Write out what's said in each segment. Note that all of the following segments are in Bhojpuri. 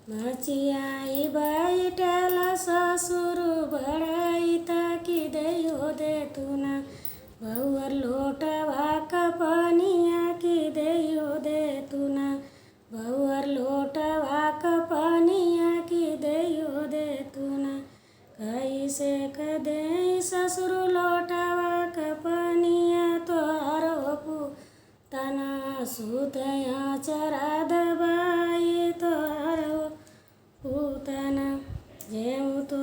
मचियाई बैठला ससुर बड़ाई ताकि देयो दे तुना बहुअर लोटवा कपनिया की देयो दे तुना बहुअर लोटवा कपनिया की देयो दे तुना कैसे कदे ससुर लोटवा कपनिया तोहरो पुतना सुतया चरा दबाई तोहरो पुतना जेऊ तो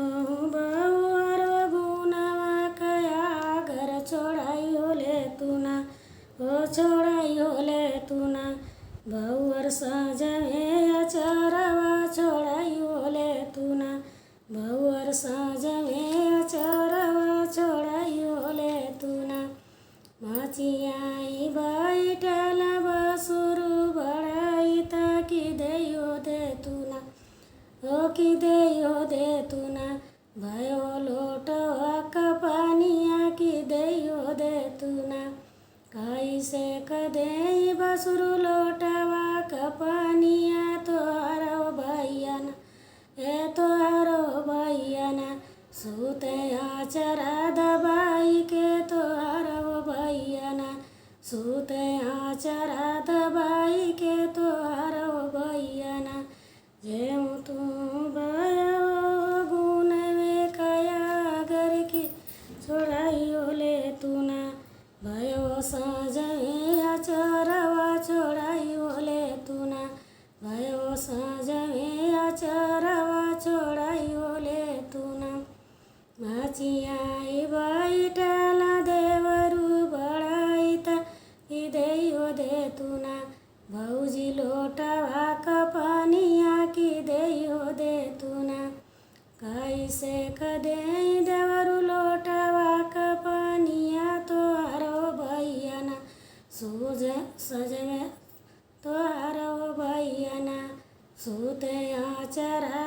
बहुअर गुनावा कया घर छोड़ायो ले तुना ओ छोड़ायो ले तुना बहुअर सजवे अचरवा छोड़ायो ले तुना बहुअर सजवे अचरवा छोड़ायो ले तुना मचियाई बैठला बसुरु बड़ाई ताकि देयो दे तुना ओ कि देयो दे तुना भयो लोटवा कपनिया की देयो दे तुना कैसे कदे बसुरु लोटवा कपनिया तोहरो भैयाना ए तोहरो भैयाना सुतया चरा दबाई के तोहरो भैयाना सुतया चरा दबाई के तोहरो भैयाना जेऊ तू भयो गुनवे कया घर की छोड़ायो ले तुना भयो सजवे अचरवा छोड़ायो ले तुना भयो सजवे अचरवा छोड़ायो ले तुना मचियाई बैठला देवरु बड़ाई ताकि देयो दे तुना भौजी लोटवा कपनिया की देयो दे तुना कैसे कदे देवरु लोटवा कपनिया तोहरो भैयाना सजवे तोहरो भैयाना सुतया चरा